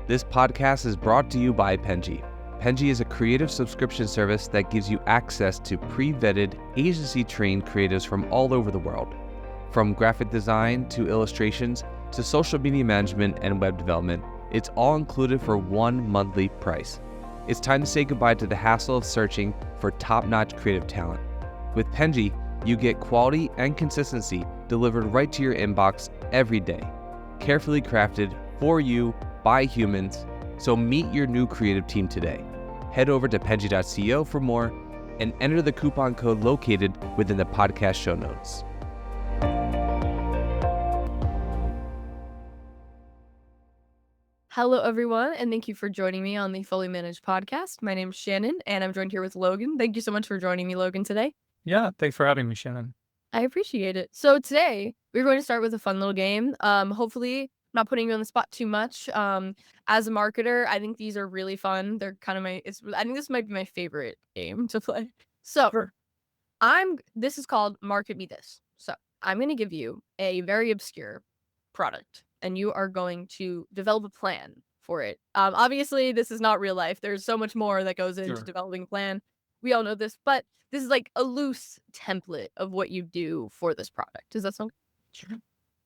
This podcast is brought to you by Penji. Penji is a creative subscription service that gives you access to pre-vetted, agency-trained creatives from all over the world. From graphic design to illustrations to social media management and web development, it's all included for one monthly price. It's time to say goodbye to the hassle of searching for top-notch creative talent. With Penji, you get quality and consistency delivered right to your inbox every day, carefully crafted for you by humans. So meet your new creative team today. Head over to penji.co for more and enter the coupon code located within the podcast show notes. Hello, everyone, and thank you for joining me on the Fully Managed podcast. My name's Shannon, and I'm joined here with Logan. Thank you so much for joining me, Logan, today. Yeah, thanks for having me, Shannon. I appreciate it. So today, we're going to start with a fun little game. Hopefully, not putting you on the spot too much. As a marketer, I think these are really fun. They're kind of I think this might be my favorite game to play. So, Sure. this is called Market Me This. So, I'm going to give you a very obscure product, and you are going to develop a plan for it. Obviously, this is not real life. There's so much more that goes into Sure. developing a plan. We all know this, but this is like a loose template of what you do for this product. Does that sound Sure.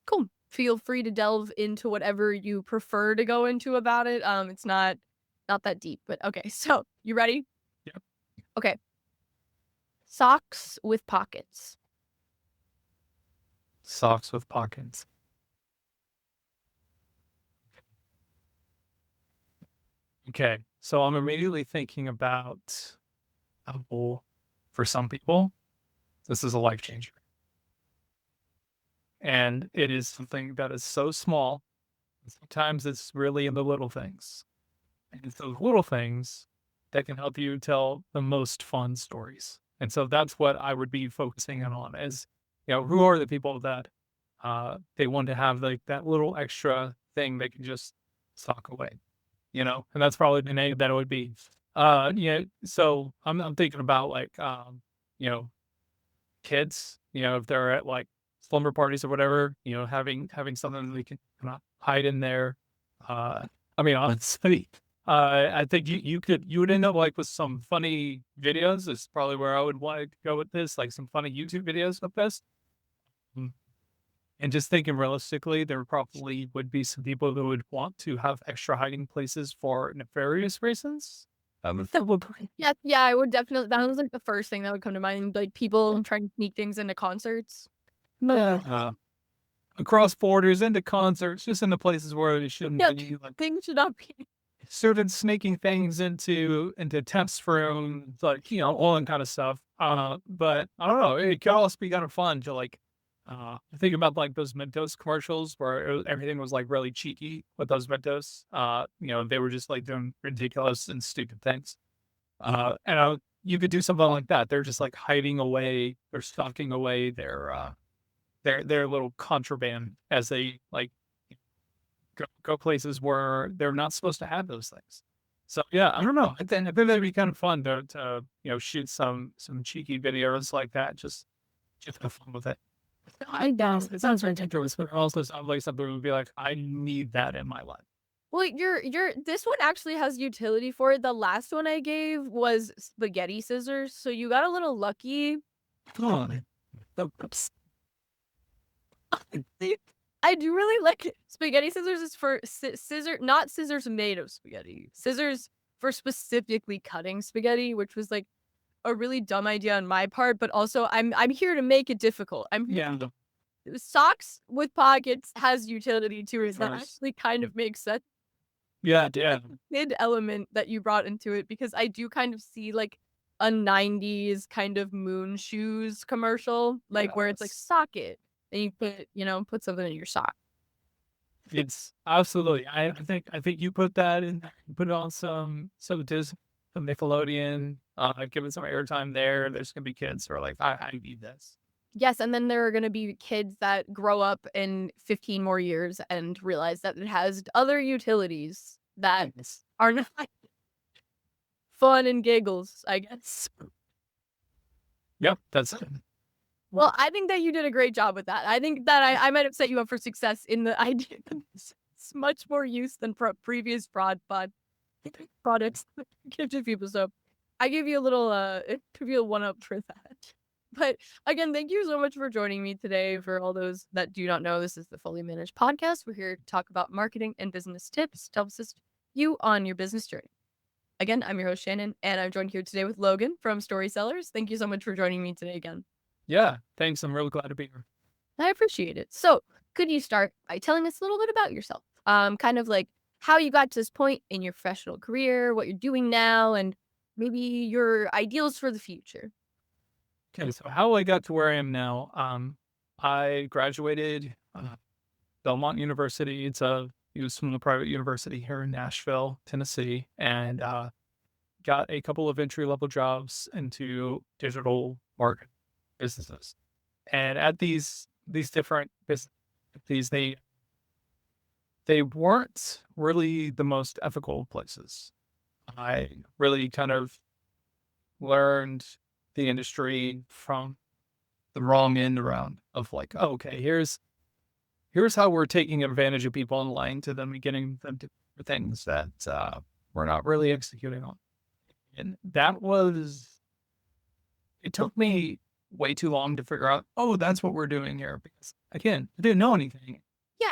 cool? Feel free to delve into whatever you prefer to go into about it. It's not that deep, but okay. So, you ready? Yep. Okay. Socks with pockets. Socks with pockets. Okay, so I'm immediately thinking about Apple. For some people, this is a life changer. And it is something that is so small. Sometimes it's really in the little things. And it's those little things that can help you tell the most fun stories. And so that's what I would be focusing in on is, who are the people that they want to have like that little extra thing they can just sock away, and that's probably the name that it would be. So I'm thinking about like, kids, if they're at like slumber parties or whatever, having something they can kind of hide in there. Honestly, I think you would end up like with some funny videos. Is probably where I would want to go with this, like some funny YouTube videos of this. And just thinking realistically, there probably would be some people who would want to have extra hiding places for nefarious reasons. Yeah, I would definitely. That was like the first thing that would come to mind. Like people trying to sneak things into concerts. Across borders, into concerts, just into places where it shouldn't be. Like Things should not be. started sneaking things into test rooms, like all that kind of stuff. But I don't know. It could also be kind of fun to like. Think about like those Mentos commercials where everything was like really cheeky with those Mentos. They were just like doing ridiculous and stupid things. You could do something like that. They're just like hiding away, they're stocking away their little contraband as they like go places where they're not supposed to have those things. So yeah, I don't know. I think that'd be kind of fun to shoot some cheeky videos like that. Just have fun with it. I guess it sounds ridiculous, but it also sounds like something would be like, I need that in my life. Well, this one actually has utility for it. The last one I gave was spaghetti scissors, so you got a little lucky. Oh, I do really like it. Spaghetti scissors is for not scissors made of spaghetti. Scissors for specifically cutting spaghetti, which was like a really dumb idea on my part, but also I'm here to make it difficult. Socks with pockets has utility to it. That actually kind of makes sense. Yeah. Mid element that you brought into it, because I do kind of see like a 90s kind of moon shoes commercial, like where it's like sock it and you put something in your sock. It's absolutely. I think you put that in. You put it on some Disney, some Nickelodeon. Give it some airtime there. There's gonna be kids who are like, I need this. Yes, and then there are gonna be kids that grow up in 15 more years and realize that it has other utilities that are not fun and giggles, I guess. Yep, that's it. Well, I think that you did a great job with that. I think that I might have set you up for success in the idea. makes much more use than previous products give to people. So I give you a little give you a one up for that. But again, thank you so much for joining me today. For all those that do not know, this is the Fully Managed Podcast. We're here to talk about marketing and business tips to help assist you on your business journey. Again, I'm your host, Shannon, and I'm joined here today with Logan from Story Sellers. Thank you so much for joining me today again. Yeah, thanks. I'm really glad to be here. I appreciate it. So, could you start by telling us a little bit about yourself? Kind of like how you got to this point in your professional career, what you're doing now, and maybe your ideals for the future. Okay, so how I got to where I am now, I graduated Belmont University. It was from a private university here in Nashville, Tennessee, and got a couple of entry-level jobs into digital marketing businesses. And at these different businesses, they weren't really the most ethical places. I really kind of learned the industry from the wrong end around of like, oh, okay, here's how we're taking advantage of people and lying to them and getting them to do things that we're not really executing on. And it took me way too long to figure out, oh, that's what we're doing here. Because again, I didn't know anything. Yeah,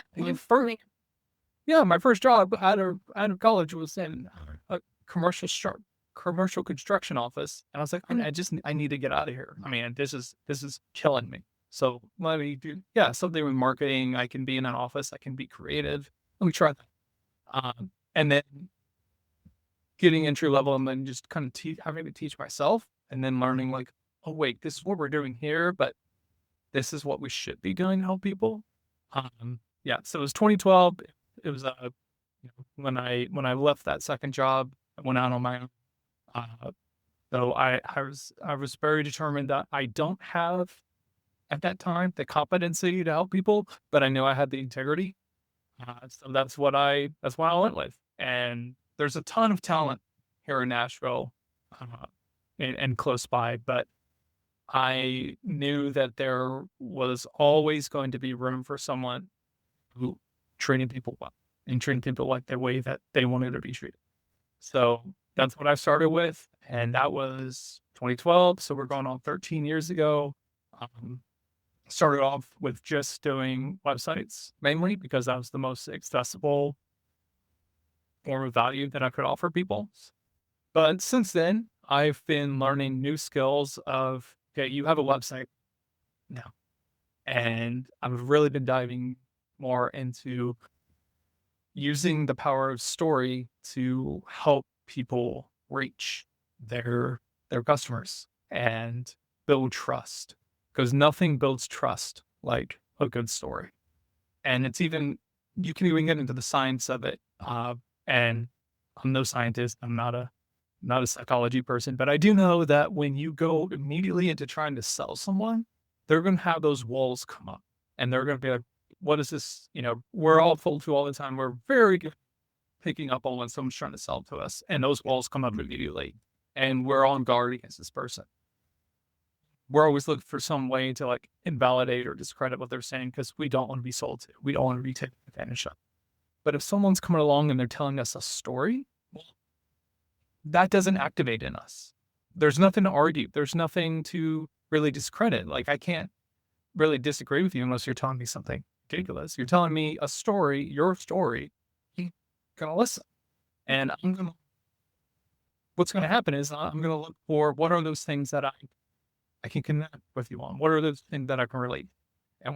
My first job out of college was in a commercial construction office, and I was like, I need to get out of here. I mean, this is killing me. So let me do something with marketing. I can be in an office. I can be creative. Let me try that. And then getting entry level, and then just kind of having to teach myself, and then learning like, oh wait, this is what we're doing here, but this is what we should be doing to help people. So it was 2012. It was when I left that second job, I went out on my own. So I was very determined that I don't have at that time the competency to help people, but I knew I had the integrity. So that's what I went with. And there's a ton of talent here in Nashville and close by, but I knew that there was always going to be room for someone who treated people well and treated people like the way that they wanted to be treated. So that's what I started with, and that was 2012. So we're going on 13 years ago. Started off with just doing websites mainly because that was the most accessible form of value that I could offer people. But since then, I've been learning new skills of, okay, you have a website now, and I've really been diving more into using the power of story to help people reach their customers and build trust, because nothing builds trust like a good story. And you can even get into the science of it. And I'm no scientist. I'm not a psychology person, but I do know that when you go immediately into trying to sell someone, they're going to have those walls come up, and they're going to be like, what is this? We're all told to all the time. We're very good picking up on when someone's trying to sell to us, and those walls come up immediately, and we're on guard against this person. We're always looking for some way to like invalidate or discredit what they're saying because we don't want to be sold to. We don't want to be taken advantage of. But if someone's coming along and they're telling us a story, well, that doesn't activate in us. There's nothing to argue. There's nothing to really discredit. Like, I can't really disagree with you unless you're telling me something ridiculous. You're telling me a story, your story, I'm going to listen. And what's going to happen is I'm going to look for what are those things that I can connect with you on? What are those things that I can relate? And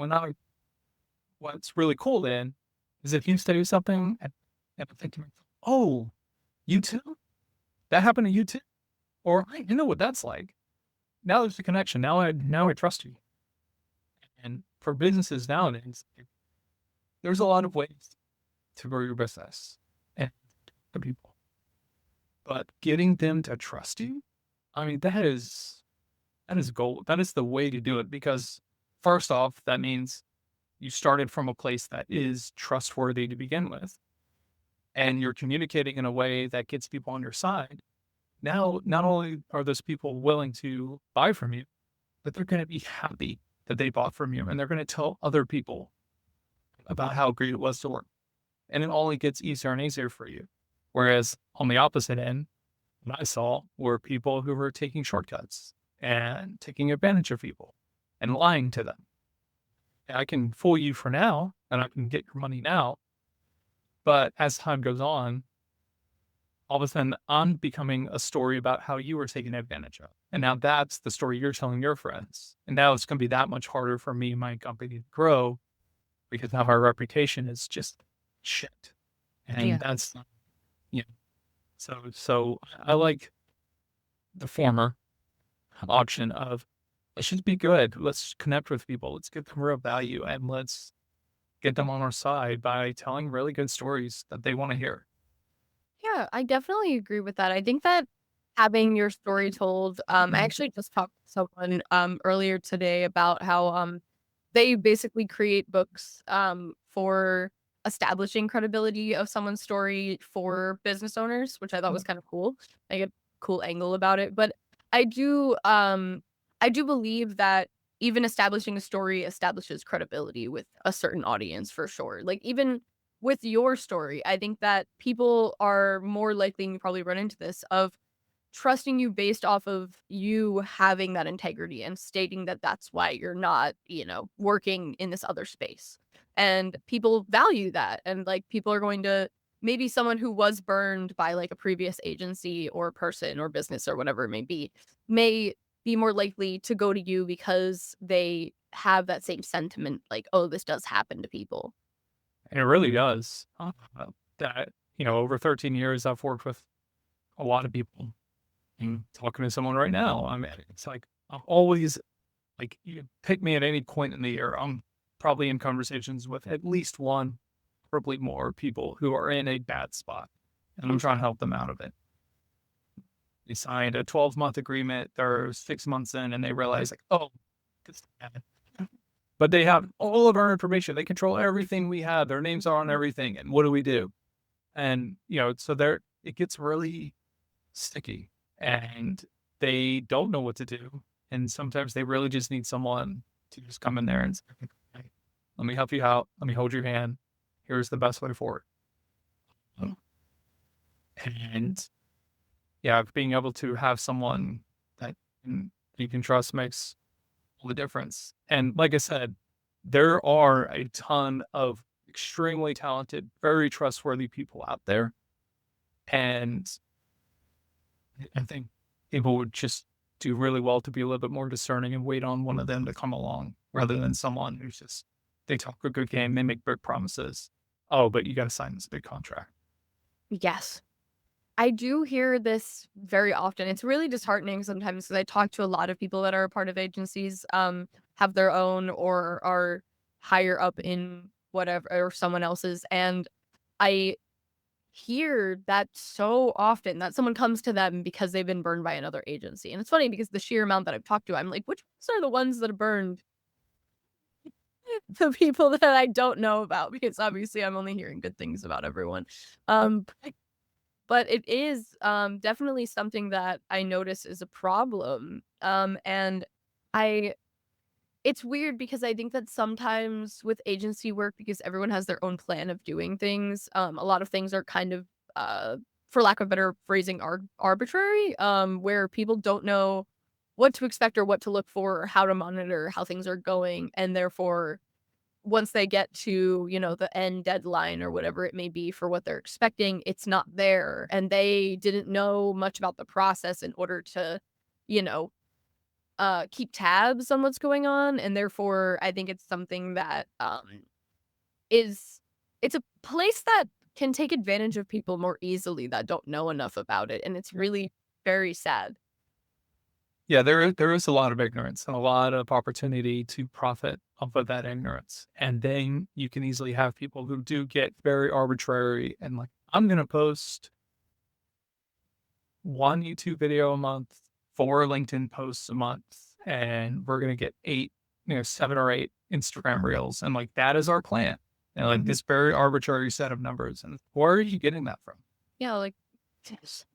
what's really cool then is if you say something and I think to myself, oh, you too? That happened to you too? Or I know what that's like. Now there's a connection. Now I trust you. And for businesses nowadays, there's a lot of ways to grow your business and to people. But getting them to trust you, I mean, that is gold. That is the way to do it, because first off, that means you started from a place that is trustworthy to begin with, and you're communicating in a way that gets people on your side. Now, not only are those people willing to buy from you, but they're going to be happy that they bought from you, and they're going to tell other people about how great it was to work. and it only gets easier and easier for you. Whereas on the opposite end, what I saw were people who were taking shortcuts and taking advantage of people and lying to them. And I can fool you for now, and I can get your money now. But as time goes on, all of a sudden I'm becoming a story about how you were taken advantage of. And now that's the story you're telling your friends. And now it's going to be that much harder for me and my company to grow because now our reputation is just shit. And Yeah. that's, so I like the former option of let's just be good. Let's connect with people. Let's give them real value and let's get them on our side by telling really good stories that they want to hear. Yeah, I definitely agree with that. I think that having your story told, I actually just talked to someone earlier today about how they basically create books for establishing credibility of someone's story for business owners, which I thought was kind of cool. Like a cool angle about it. But I do I do believe that even establishing a story establishes credibility with a certain audience for sure. Like even with your story, I think that people are more likely, and you probably run into this, of trusting you based off of you having that integrity and stating that that's why you're not, working in this other space. And people value that. And like people are going to, maybe someone who was burned by like a previous agency or person or business or whatever it may be more likely to go to you because they have that same sentiment like, oh, this does happen to people. And it really does. That, over 13 years, I've worked with a lot of people. And talking to someone right now, I mean, it's like I'm always like, you pick me at any point in the year, I'm probably in conversations with at least one, probably more people who are in a bad spot, and I'm trying to help them out of it. They signed a 12-month agreement. They're 6 months in, and they realize like, oh, this happened. But they have all of our information. They control everything we have. Their names are on everything. And what do we do? And, so it gets really sticky and they don't know what to do. And sometimes they really just need someone to just come in there and say, "Hey, let me help you out. Let me hold your hand. Here's the best way forward." And being able to have someone that you can trust makes all the difference. And like I said, there are a ton of extremely talented, very trustworthy people out there. And I think people would just do really well to be a little bit more discerning and wait on one of them to come along rather than someone who's just, they talk a good game, they make big promises. Oh, but you got to sign this big contract. Yes. I do hear this very often. It's really disheartening sometimes because I talk to a lot of people that are a part of agencies, have their own or are higher up in whatever or someone else's. And I hear that so often that someone comes to them because they've been burned by another agency. And it's funny because the sheer amount that I've talked to, I'm like, which ones are the ones that have burned the people that I don't know about? Because obviously I'm only hearing good things about everyone. But it is definitely something that I notice is a problem. And it's weird because I think that sometimes with agency work, because everyone has their own plan of doing things, a lot of things are kind of, for lack of better phrasing, arbitrary, where people don't know what to expect or what to look for or how to monitor how things are going. And therefore, once they get to, the end deadline or whatever it may be for what they're expecting, it's not there. And they didn't know much about the process in order to, you know, keep tabs on what's going on. And therefore, I think it's something that it's a place that can take advantage of people more easily that don't know enough about it. And it's really very sad. Yeah, there is a lot of ignorance and a lot of opportunity to profit off of that ignorance. And then you can easily have people who do get very arbitrary and like, I'm going to post one YouTube video a month, 4 LinkedIn posts a month, and we're going to get 7 or 8 Instagram reels. And like, that is our plan. And like this very arbitrary set of numbers. And where are you getting that from? Yeah, like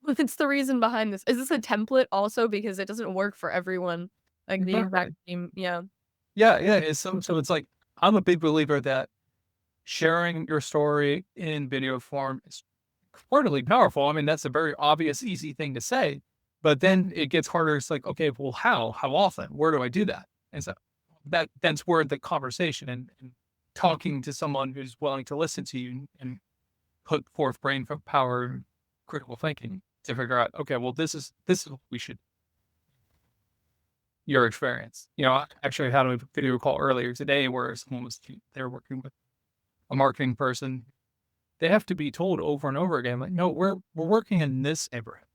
what's the reason behind this? Is this a template also because it doesn't work for everyone? Like the exact same, yeah. Yeah. So it's like, I'm a big believer that sharing your story in video form is incredibly powerful. I mean, that's a very obvious, easy thing to say, but then it gets harder. It's like, okay, well, how often, where do I do that? And so that's where the conversation and talking to someone who's willing to listen to you and put forth brain power and critical thinking to figure out, okay, well, this is what we should, your experience. I actually had a video call earlier today where someone they were working with a marketing person. They have to be told over and over again, like, no, we're working in this neighborhood,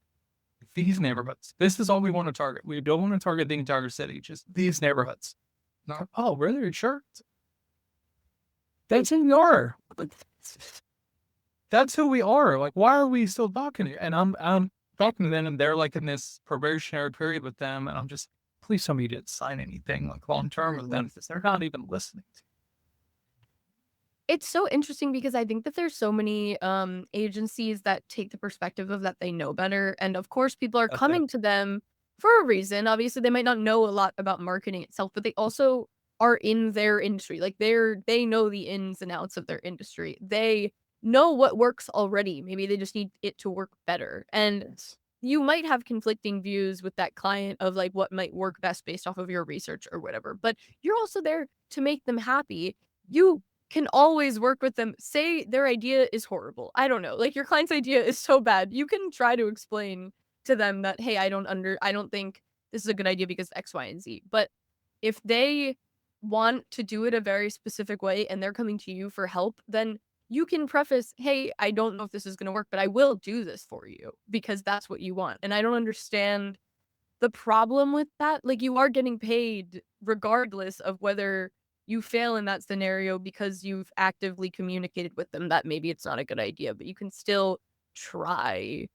these neighborhoods. This is all we want to target. We don't want to target the entire city, just these neighborhoods. Not, oh, really? Are you sure? That's who we are. That's who we are. Like, why are we still talking here? And I'm talking to them, and they're like in this probationary period with them, and I'm just, please tell me you didn't sign anything like long term with them because they're not even listening. It's so interesting because I think that there's so many agencies that take the perspective of that they know better. And of course, people are Okay. coming to them for a reason. Obviously, they might not know a lot about marketing itself, but they also are in their industry. Like they know the ins and outs of their industry. They know what works already. Maybe they just need it to work better. And you might have conflicting views with that client of like what might work best based off of your research or whatever. But you're also there to make them happy. You can always work with them. Say their idea is horrible. I don't know. Like your client's idea is so bad. You can try to explain to them that, hey, I don't think this is a good idea because X, Y, and Z. But if they want to do it a very specific way and they're coming to you for help, then you can preface, hey, I don't know if this is going to work, but I will do this for you because that's what you want. And I don't understand the problem with that. Like you are getting paid regardless of whether you fail in that scenario because you've actively communicated with them that maybe it's not a good idea, but you can still try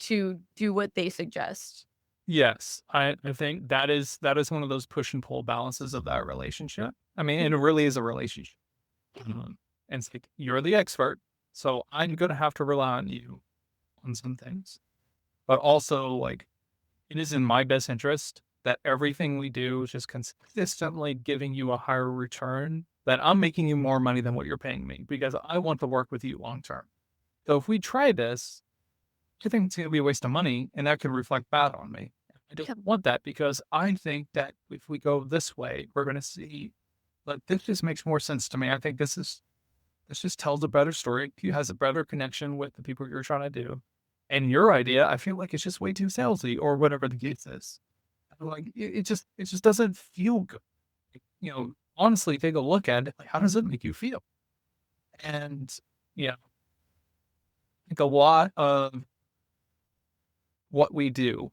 to do what they suggest. Yes, I think that is one of those push and pull balances of that relationship. I mean, and it really is a relationship. And it's like, you're the expert, so I'm going to have to rely on you on some things. But also, like, it is in my best interest that everything we do is just consistently giving you a higher return, that I'm making you more money than what you're paying me because I want to work with you long term. So if we try this, I think it's going to be a waste of money, and that could reflect bad on me. I don't want that because I think that if we go this way, we're going to see, like, this just makes more sense to me. I think this just tells a better story. It has a better connection with the people you're trying to do. And your idea, I feel like it's just way too salesy or whatever the case is. Like it just doesn't feel good. Honestly, take a look at it. Like, how does it make you feel? And I think a lot of what we do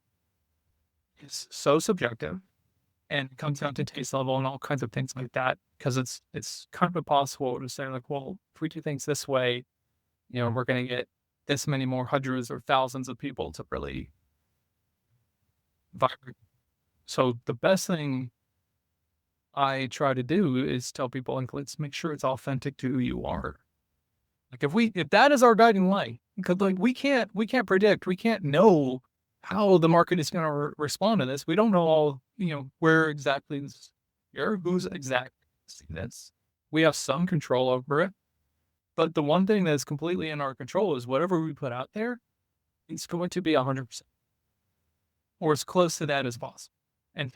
is so subjective and it comes down to taste level and all kinds of things like that. Because it's kind of impossible to say like, well, if we do things this way, we're going to get this many more hundreds or thousands of people to really vibrate. So the best thing I try to do is tell people, like, let's make sure it's authentic to who you are. Like if that is our guiding light, because like we can't predict, we can't know how the market is going to respond to this. We don't know all, where exactly this, who's exactly this. We have some control over it. But the one thing that's completely in our control is whatever we put out there, it's going to be 100%. Or as close to that as possible. And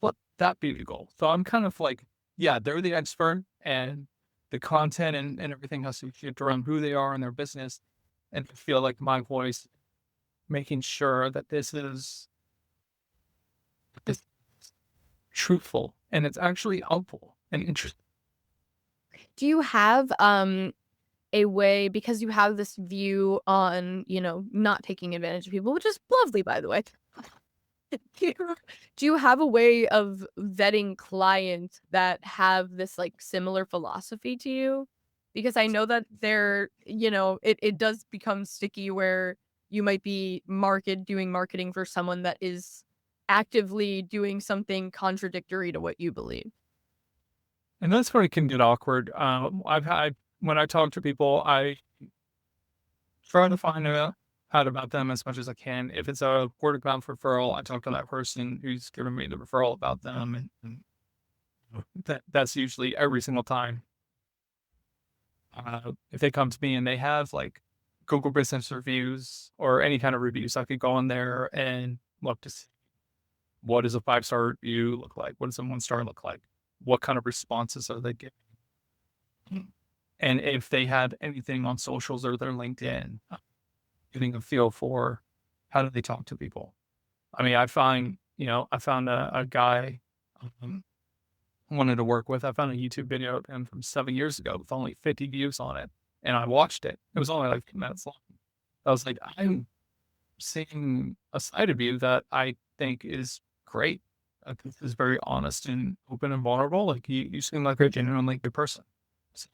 let that be the goal. So I'm kind of like, yeah, they're the expert and the content and everything has to fit around who they are in their business. And I feel like my voice, making sure that this is truthful and it's actually helpful and interesting. Do you have a way, because you have this view on, not taking advantage of people, which is lovely, by the way. Do you have a way of vetting clients that have this like similar philosophy to you? Because I know that it does become sticky where you might be doing marketing for someone that is actively doing something contradictory to what you believe. And that's where it can get awkward. When I talk to people, I try to find out about them as much as I can. If it's a word of mouth referral, I talk to that person who's giving me the referral about them, and that's usually every single time. if they come to me and they have like Google Business reviews or any kind of reviews, I could go in there and look to see what does a 5-star review look like? What does a 1-star look like? What kind of responses are they giving? And if they have anything on socials or their LinkedIn, getting a feel for how do they talk to people. I mean, I found a guy I wanted to work with. I found a YouTube video of him from 7 years ago with only 50 views on it. And I watched it. It was only like 10 minutes long. I was like, I'm seeing a side of you that I think is great. I think is very honest and open and vulnerable. Like you seem like a genuinely good person. So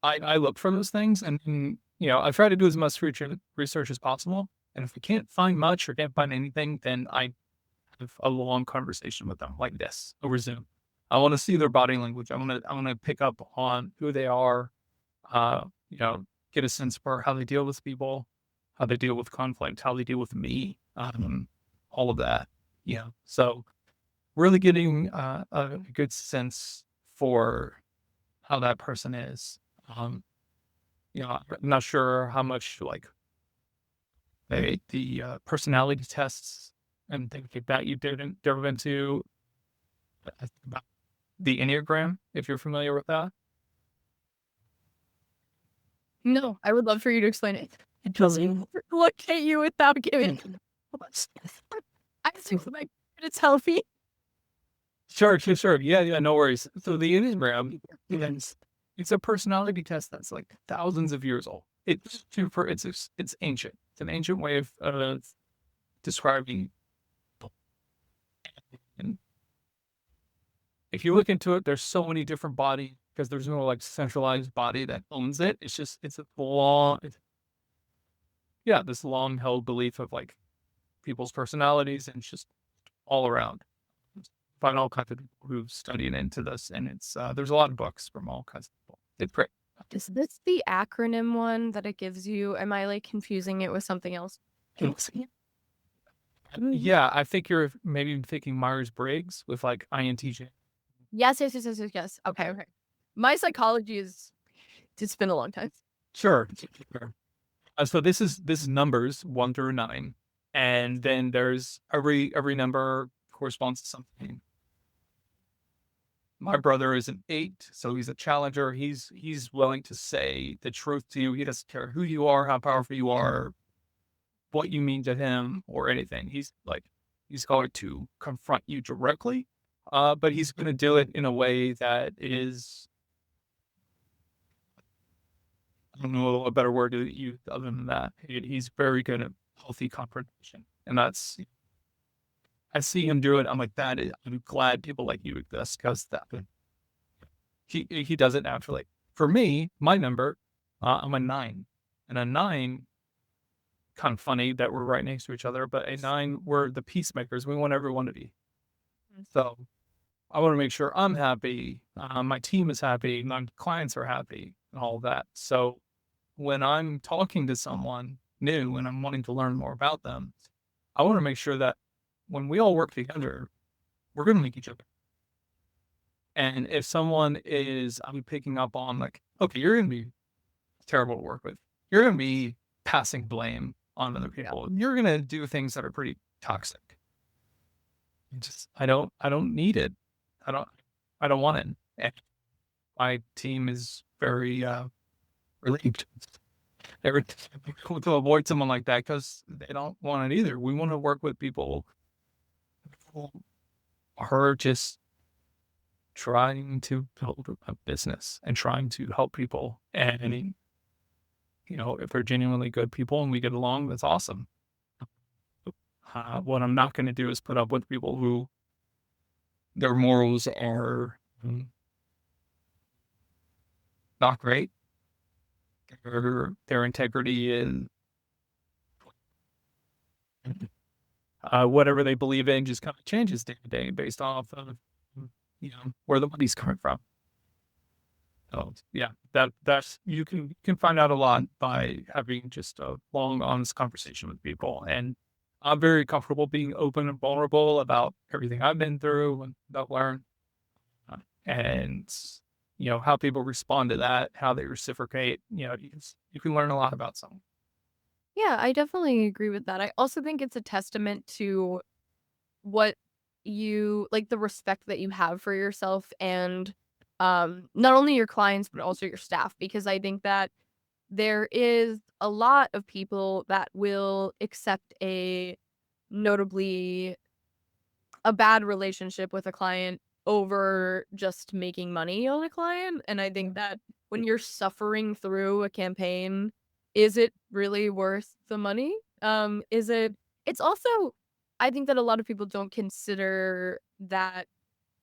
I look for those things, and I try to do as much research as possible. And if we can't find much or can't find anything, then I have a long conversation with them like this over Zoom. I want to see their body language. I want to pick up on who they are. Get a sense for how they deal with people, how they deal with conflict, how they deal with me, all of that. So really getting a good sense for how that person is. I'm not sure how much like the personality tests and things like that you delve into. I think about the Enneagram, if you're familiar with that. No, I would love for you to explain it. It doesn't look at you without giving. I think it's healthy. Sure. Yeah, no worries. So the Enneagram, it's a personality test that's like thousands of years old. It's ancient. It's an ancient way of describing people. And if you look into it, there's so many different bodies because there's no like centralized body that owns it. It's a this long held belief of like people's personalities, and it's just all around. Find all kinds of people who've studied into this, and it's there's a lot of books from all kinds of people. It's great. Is this the acronym one that it gives you? Am I like confusing it with something else? Yeah, I think you're maybe thinking Myers-Briggs with like INTJ. Yes. Okay. My psychology it's been a long time. Sure. So this is numbers 1 through 9, and then there's every number corresponds to something. My brother is an 8, so he's a challenger. He's willing to say the truth to you. He doesn't care who you are, how powerful you are, what you mean to him, or anything. He's going to confront you directly, but he's going to do it in a way that is, I don't know a better word to use other than that. He's very good at healthy confrontation, and that's. I see him do it. I'm like, I'm glad people like you exist because that he does it naturally. For me, my number, I'm a 9, and a 9, kind of funny that we're right next to each other, but a 9, we're the peacemakers. We want everyone to be. So I want to make sure I'm happy. My team is happy. My clients are happy and all of that. So when I'm talking to someone new and I'm wanting to learn more about them, I want to make sure that when we all work together, we're going to like each other. And if someone I'm picking up on like, okay, you're going to be terrible to work with. You're going to be passing blame on other people. Yeah. You're going to do things that are pretty toxic. I don't need it. I don't want it. And my team is very relieved. To avoid someone like that because they don't want it either. We want to work with people who are just trying to build a business and trying to help people. And, if they're genuinely good people and we get along, that's awesome. What I'm not going to do is put up with people who their morals are not great. Their integrity is whatever they believe in just kind of changes day to day based off of where the money's coming from. So yeah, that's you can find out a lot by having just a long, honest conversation with people. And I'm very comfortable being open and vulnerable about everything I've been through and I've learned. And how people respond to that, how they reciprocate. You can learn a lot about someone. Yeah, I definitely agree with that. I also think it's a testament to what you like, the respect that you have for yourself and not only your clients but also your staff, because I think that there is a lot of people that will accept notably a bad relationship with a client over just making money on a client. And I think that when you're suffering through a campaign, is it really worth the money? Is it, it's also, I think that a lot of people don't consider that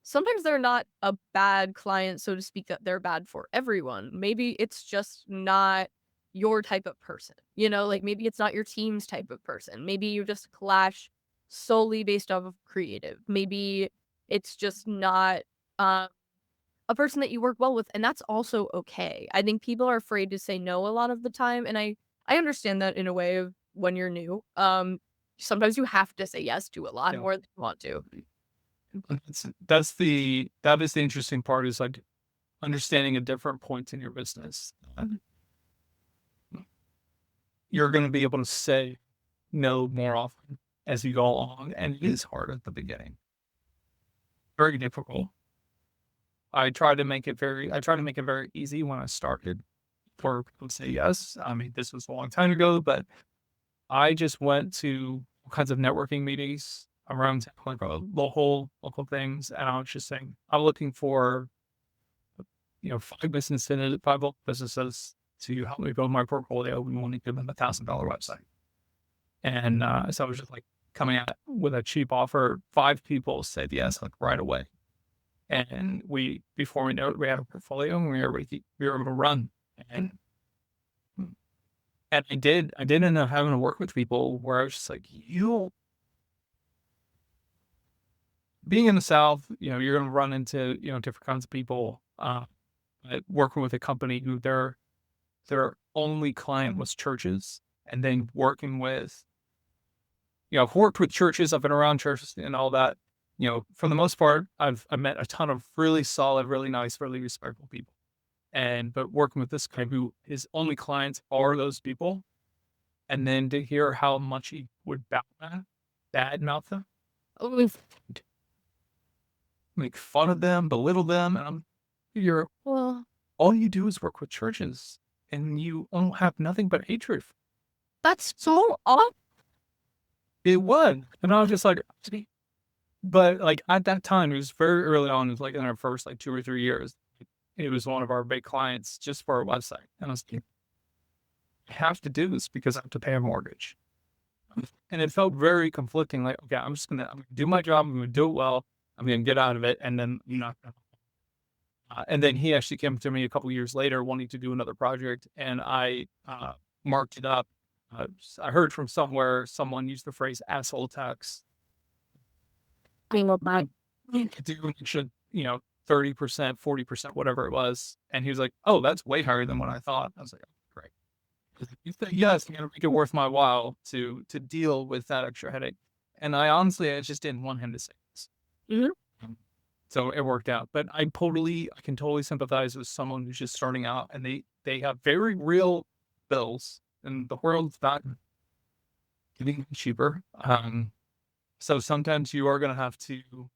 sometimes they're not a bad client, so to speak, that they're bad for everyone. Maybe it's just not your type of person, like maybe it's not your team's type of person. Maybe you just clash solely based off of creative. Maybe it's just not uh, a person that you work well with, and that's also okay. I think people are afraid to say no a lot of the time, and I understand that in a way of when you're new. Sometimes you have to say yes to a lot Yeah. more than you want to. That is the interesting part, is like understanding at different points in your business. You're going to be able to say no more often as you go along, and it is hard at the beginning. Very difficult. I try to make it very easy when I started for people to say yes. I mean, this was a long time ago, but I just went to all kinds of networking meetings around like local things, and I was just saying, I'm looking for 5 local businesses to help me build my portfolio. We want to give them $1,000 website, and so I was just like coming out with a cheap offer. 5 people said yes, like right away, and before we know it, we had a portfolio, and we were able to run. And I did end up having to work with people where I was just like, being in the South, you're going to run into, different kinds of people. Working with a company who their only client was churches, and then working with, I've worked with churches, I've been around churches and all that. For the most part, I've met a ton of really solid, really nice, really respectful people. But working with this guy who his only clients are those people, and then to hear how much he would bad mouth them, make fun of them, belittle them, and Well, all you do is work with churches, and you don't have nothing but hatred. that's so off. It was, and I was just like, but like at that time, it was very early on. It was like in our first like 2 or 3 years. It was one of our big clients just for our website, and I was like, I have to do this because I have to pay a mortgage. And it felt very conflicting. Like, okay, I'm gonna do my job. I'm gonna do it well. I'm gonna get out of it, and then and then he actually came to me a couple years later wanting to do another project, and I marked it up. I heard from somewhere someone used the phrase asshole tax. Do an extra, 30%, 40%, whatever it was. And he was like, oh, that's way higher than what I thought. I was like, oh, great. You said yes, I'm gonna make it worth my while to deal with that extra headache. And I just didn't want him to say this. Mhm. So it worked out. But I can totally sympathize with someone who's just starting out, and they have very real bills, and the world's not getting cheaper. So sometimes you are going to have to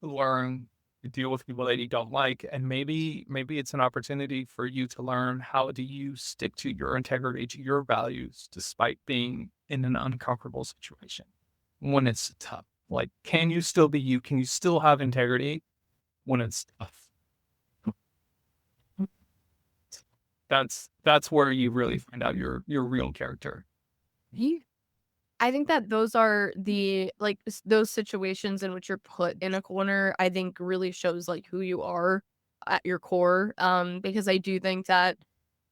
learn to deal with people that you don't like, and maybe it's an opportunity for you to learn how do you stick to your integrity, to your values, despite being in an uncomfortable situation when it's tough. Like, can you still be you? Can you still have integrity when it's tough? That's where you really find out your real character. I think that those are those situations in which you're put in a corner, I think really shows like who you are at your core. Because I do think that,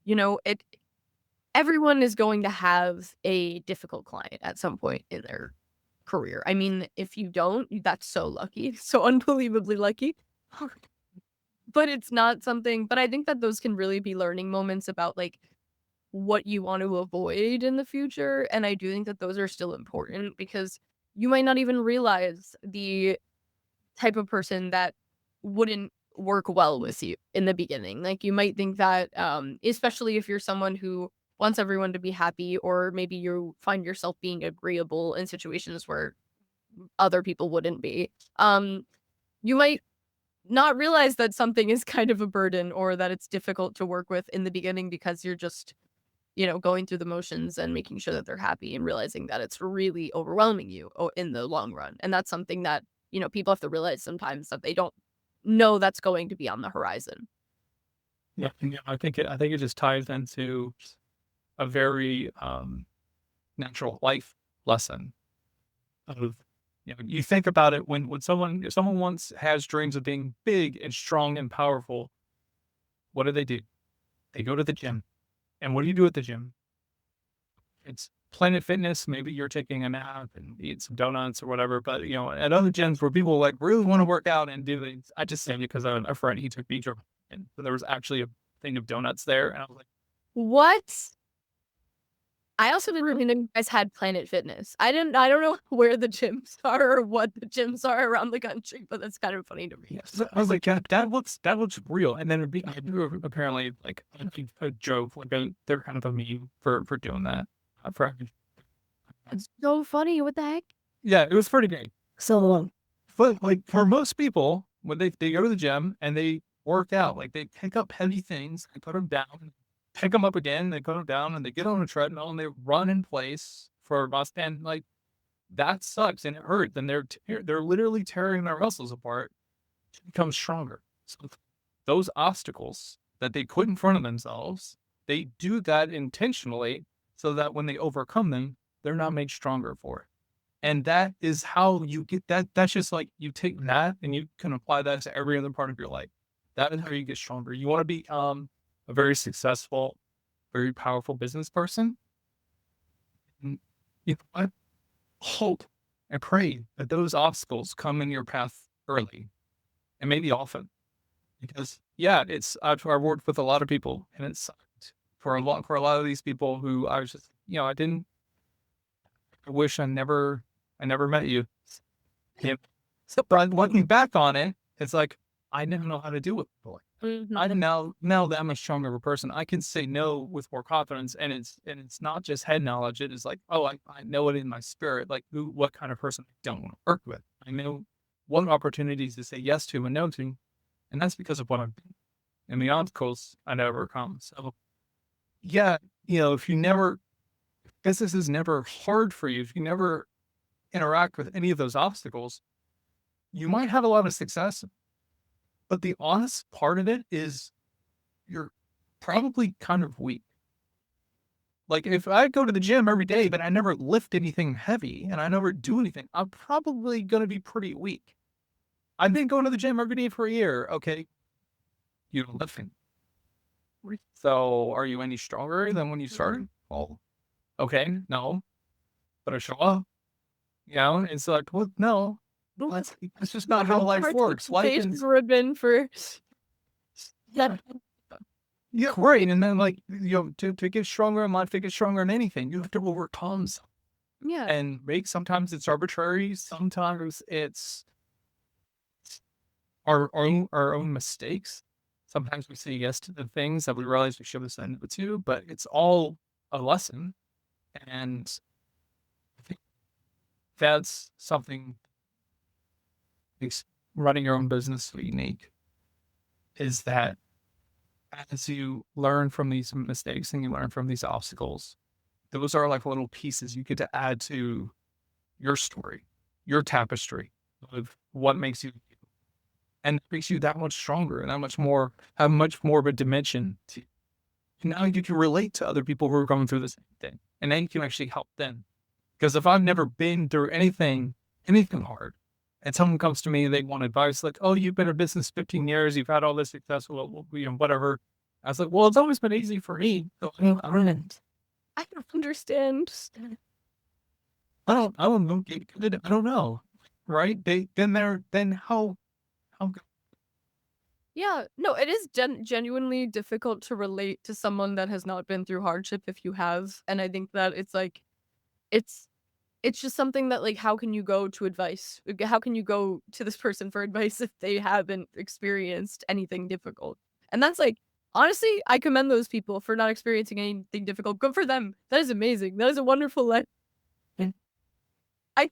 it everyone is going to have a difficult client at some point in their career. I mean, if you don't, that's so lucky, so unbelievably lucky. But it's not something, but I think that those can really be learning moments about like what you want to avoid in the future. And I do think that those are still important because you might not even realize the type of person that wouldn't work well with you in the beginning. Like you might think that, especially if you're someone who wants everyone to be happy, or maybe you find yourself being agreeable in situations where other people wouldn't be. You might not realize that something is kind of a burden, or that it's difficult to work with in the beginning because you're just, going through the motions and making sure that they're happy, and realizing that it's really overwhelming you in the long run. And that's something that, people have to realize sometimes, that they don't know that's going to be on the horizon. Yeah, I think it just ties into a very natural life lesson of, you think about it when if someone once has dreams of being big and strong and powerful, what do? They go to the gym. And what do you do at the gym? It's Planet Fitness. Maybe you're taking a nap and eat some donuts or whatever. But at other gyms where people like really want to work out and do things, I just say because I have a friend, he took me to, and there was actually a thing of donuts there, and I was like, What? I also didn't really know you guys had Planet Fitness. I don't know where the gyms are or what the gyms are around the country, but that's kind of funny to me. yes. I was like, yeah, that looks real. And then apparently like a joke, like they're kind of a meme for doing that. It's so funny. What the heck? Yeah, it was pretty great. So But like for most people, when they go to the gym and they work out, like they pick up heavy things, they put them down, pick them up again, they put them down, and they get on a treadmill and they run in place for about, and like that sucks and it hurts, and they're literally tearing their muscles apart to become stronger. So those obstacles that they put in front of themselves, they do that intentionally so that when they overcome them, they're not made stronger for it. And that is how you get that. That's just like you take that and you can apply that to every other part of your life. That is how you get stronger. You want to be a very successful, very powerful business person. And I hope and pray that those obstacles come in your path early and maybe often. Because I've worked with a lot of people, and it sucked for a lot of these people who I was just, I wish I never met you. Yeah. So, but looking back on it, it's like, I now know how to deal with people. I now that I'm a stronger person, I can say no with more confidence, and it's not just head knowledge. It is like, oh, I know it in my spirit, like what kind of person I don't want to work with. I know what opportunities to say yes to and no to, and that's because of what I've been and the obstacles I never overcome. So, yeah, if business is never hard for you, if you never interact with any of those obstacles, you might have a lot of success. But the honest part of it is you're probably kind of weak. Like if I go to the gym every day, but I never lift anything heavy and I never do anything, I'm probably going to be pretty weak. I've been going to the gym every day for a year. Okay. You don't lift anything. So are you any stronger than when you started? Well, okay. No, but I show up, it's like, well, no. That's just not how life works. Life is ribbon for yeah, right. And then like to get stronger in life, to get stronger in anything, you have to overcome something. Yeah. And sometimes it's arbitrary, sometimes it's our own mistakes. Sometimes we say yes to the things that we realize we should have said no to, but it's all a lesson. And I think that's something makes running your own business so unique, is that as you learn from these mistakes and you learn from these obstacles, those are like little pieces you get to add to your story, your tapestry of what makes you, and it makes you that much stronger and have much more of a dimension to. Now you can relate to other people who are going through the same thing, and then you can actually help them. Because if I've never been through anything hard, and someone comes to me and they want advice, like, oh, you've been in business 15 years, you've had all this success, whatever. I was like, well, it's always been easy for me. So I don't understand. I don't know. I don't know. Right? Then how good? Yeah, no, it is genuinely difficult to relate to someone that has not been through hardship if you have. And I think that it's it's just something that, like, how can you go to advice? How can you go to this person for advice if they haven't experienced anything difficult? And that's like, honestly, I commend those people for not experiencing anything difficult. Good for them. That is amazing. That is a wonderful life. I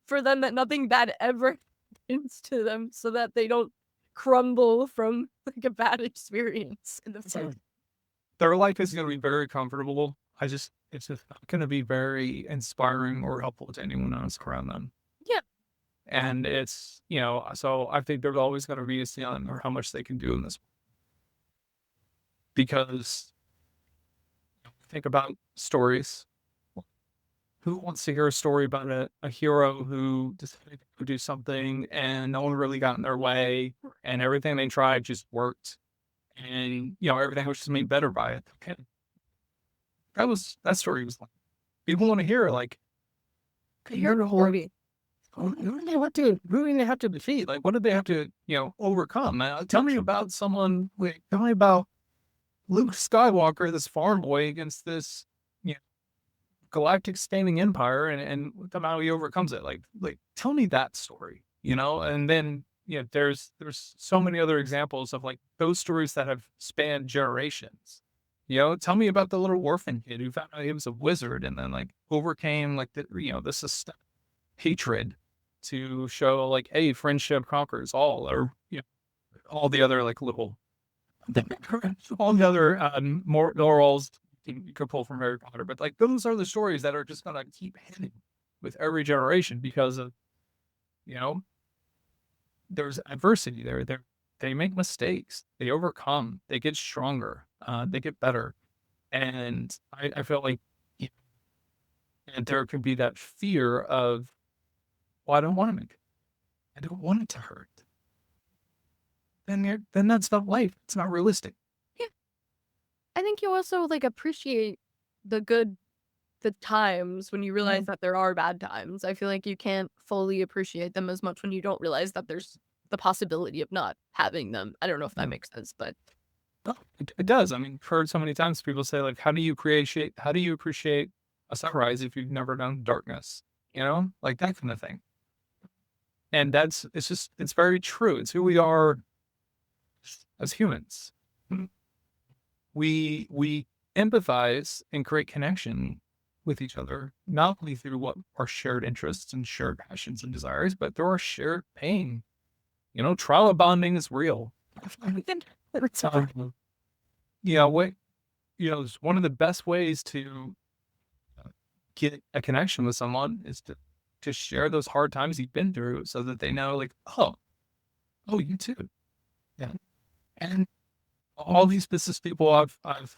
for them that nothing bad ever happens to them so that they don't crumble from like a bad experience in the future. Their life is going to be very comfortable. It's just not going to be very inspiring or helpful to anyone else around them. Yeah. And it's, so I think there's always going to be a ceiling or how much they can do in this. Because think about stories. Who wants to hear a story about a hero who decided to do something and no one really got in their way and everything they tried just worked and, everything was just made better by it. Okay. That story was like, people want to hear like, hear the whole who do they have to defeat? Like, what did they have to, overcome? Tell me about someone, tell me about Luke Skywalker, this farm boy against this, galactic standing empire and somehow he overcomes it. Like tell me that story, and then, there's so many other examples of like those stories that have spanned generations. Tell me about the little orphan kid who found out he was a wizard and then like overcame like this hatred to show like, hey, friendship conquers all, or, all the other like little, all the other morals you could pull from Harry Potter. But like, those are the stories that are just going to keep hitting with every generation because of, there's adversity there. They make mistakes, they overcome, they get stronger, they get better. And I feel like, and there could be that fear of, well, I don't want to make it. I don't want it to hurt. Then that's not life. It's not realistic. Yeah. I think you also like appreciate the times when you realize that there are bad times. I feel like you can't fully appreciate them as much when you don't realize that there's the possibility of not having them. I don't know if that makes sense, but no, it does. I mean, I've heard so many times people say like, how do you appreciate a sunrise if you've never known darkness? Like that kind of thing. And it's very true. It's who we are as humans. We empathize and create connection with each other, not only through what our shared interests and shared passions and desires, but through our shared pain. Trauma bonding is real. It's one of the best ways to get a connection with someone is to share those hard times you've been through so that they know like, oh, you too. Yeah. And all these business people I've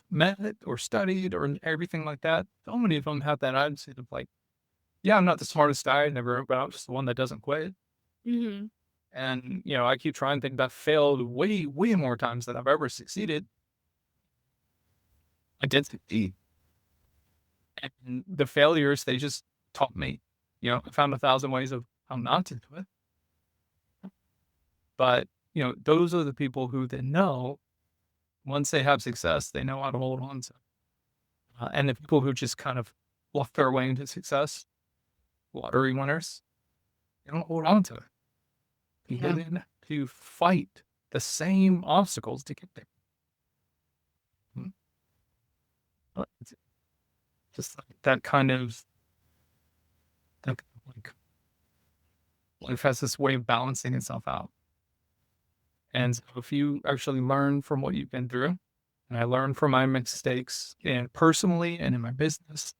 met or studied or everything like that, so many of them have that attitude of like, yeah, I'm not the smartest guy never, but I'm just the one that doesn't quit. mm-hmm. And, I keep trying to think that failed way, way more times than I've ever succeeded. I did succeed. And the failures, they just taught me, I found 1,000 ways of how not to do it. But, those are the people who then know once they have success, they know how to hold on to it. And the people who just kind of bluff their way into success, lottery winners, they don't hold on to it. You need to fight the same obstacles to get there. Just like that kind of, like life has this way of balancing itself out. And so if you actually learn from what you've been through, and I learn from my mistakes and personally and in my business,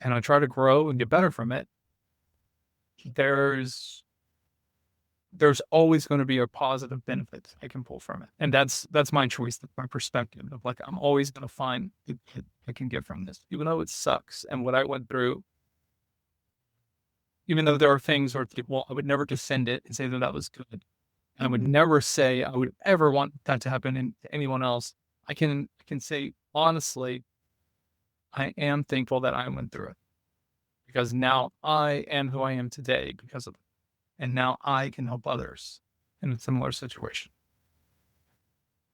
and I try to grow and get better from it, there's always going to be a positive benefit I can pull from it. And that's my choice, that's my perspective of like, I'm always going to find good I can get from this, even though it sucks. And what I went through, even though there are things where, well, I would never defend it and say that was good. I would never say I would ever want that to happen to anyone else. I can say, honestly, I am thankful that I went through it because now I am who I am today because of it. And now I can help others in a similar situation.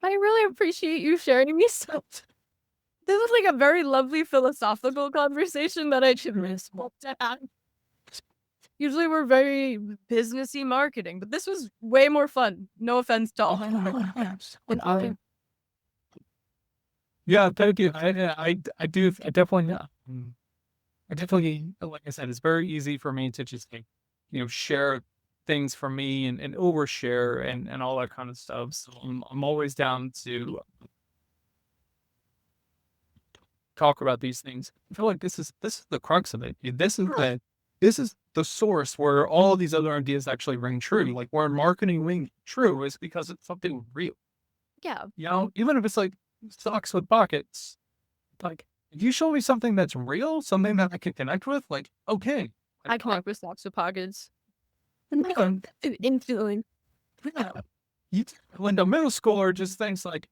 I really appreciate you sharing me so. This was like a very lovely philosophical conversation that I should miss to have. Usually we're very businessy marketing, but this was way more fun. No offense to all. Yeah, thank you. I do. I definitely, like I said, it's very easy for me to just like, share things from me and overshare and all that kind of stuff. So I'm always down to talk about these things. I feel like this is the crux of it. This is the source where all these other ideas actually ring true. Like where marketing ring true is because it's something real. Yeah. Even if it's like socks with pockets, like if you show me something that's real, something that I can connect with, like, okay. I connect with socks with pockets. Instantly. When the middle schooler just thinks like,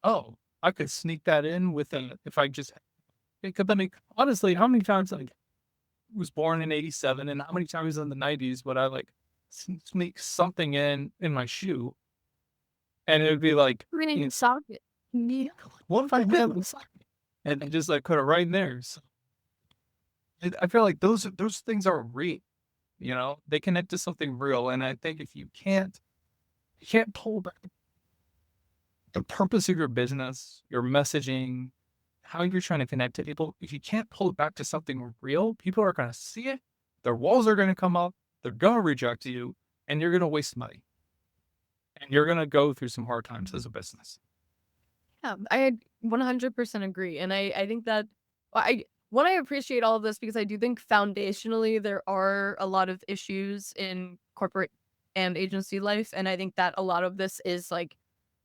oh, I could sneak that in with if I just, because I mean, honestly, how many times I was born in 87 and how many times in the 90s would I like sneak something in my shoe and it would be like, socket. What if I did? And I just like put it right in there. So I feel like those things are real, they connect to something real. And I think if you can't pull back the purpose of your business, your messaging, how you're trying to connect to people, if you can't pull it back to something real, people are going to see it. Their walls are going to come up. They're going to reject you and you're going to waste money. And you're going to go through some hard times as a business. Yeah, I 100% agree. And I think that I appreciate all of this because I do think foundationally there are a lot of issues in corporate and agency life. And I think that a lot of this is like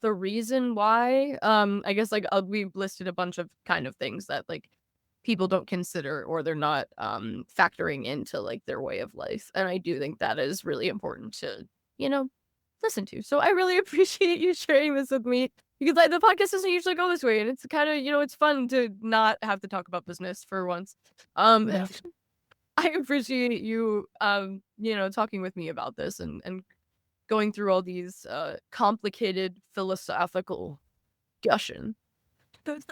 the reason why, I guess like we've listed a bunch of kind of things that like people don't consider or they're not factoring into like their way of life. And I do think that is really important to, listen to. So I really appreciate you sharing this with me because the podcast doesn't usually go this way. And it's kind of, it's fun to not have to talk about business for once. I appreciate you, talking with me about this and going through all these complicated philosophical gushing.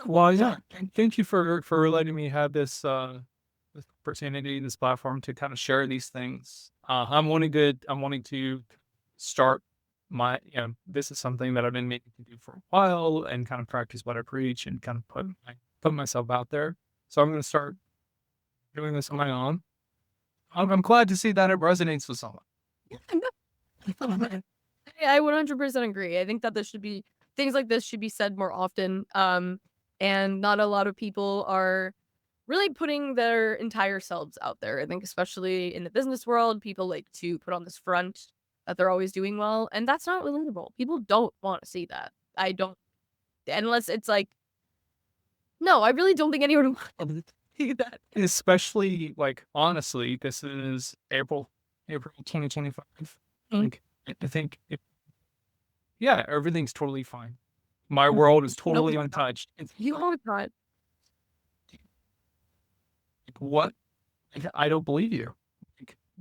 Well, yeah. Thank you for letting me have this opportunity, this platform to kind of share these things. I'm wanting to start my, this is something that I've been meaning to do for a while and kind of practice what I preach and kind of put myself out there. So I'm going to start doing this on my own. I'm glad to see that it resonates with someone. I 100% agree. I think that things like this should be said more often. And not a lot of people are really putting their entire selves out there. I think especially in the business world, people like to put on this front that they're always doing well. And that's not relatable. People don't want to see that. Unless it's like, no, I really don't think anyone wants to see that. Especially like, honestly, this is April 2025. Like, I think, everything's totally fine. My world is totally untouched. You are not. What? I don't believe you.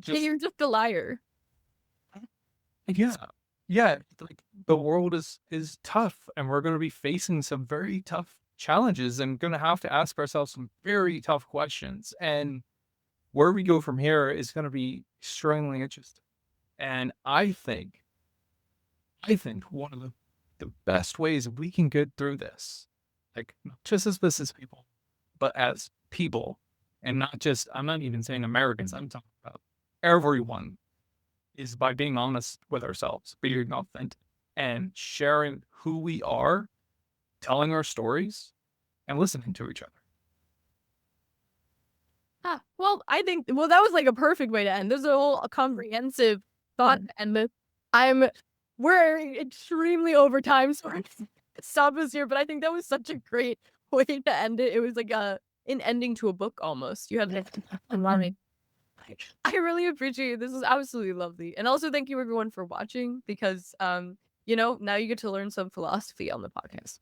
You're just a liar. Yeah. Like the world is tough, and we're going to be facing some very tough challenges, and going to have to ask ourselves some very tough questions. And where we go from here is going to be extremely interesting. And I think one of the best ways we can get through this, like not just as business people, but as people, and not just, I'm not even saying Americans, I'm talking about everyone, is by being honest with ourselves, being authentic, and sharing who we are, telling our stories, and listening to each other. That was like a perfect way to end. There's a whole comprehensive thought, and we're extremely over time, so we're gonna stop us here. But I think that was such a great way to end it. It was like an ending to a book almost. You had I really appreciate it. This was absolutely lovely. And also thank you everyone for watching because now you get to learn some philosophy on the podcast.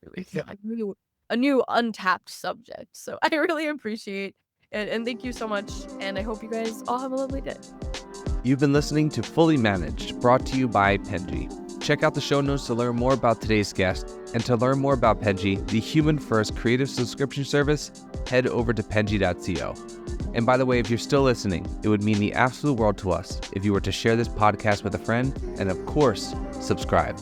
Really, a new untapped subject. So I really appreciate it. And thank you so much. And I hope you guys all have a lovely day. You've been listening to Fully Managed, brought to you by Penji. Check out the show notes to learn more about today's guest, and to learn more about Penji, the human-first creative subscription service, head over to penji.co. And by the way, if you're still listening, it would mean the absolute world to us if you were to share this podcast with a friend and, of course, subscribe.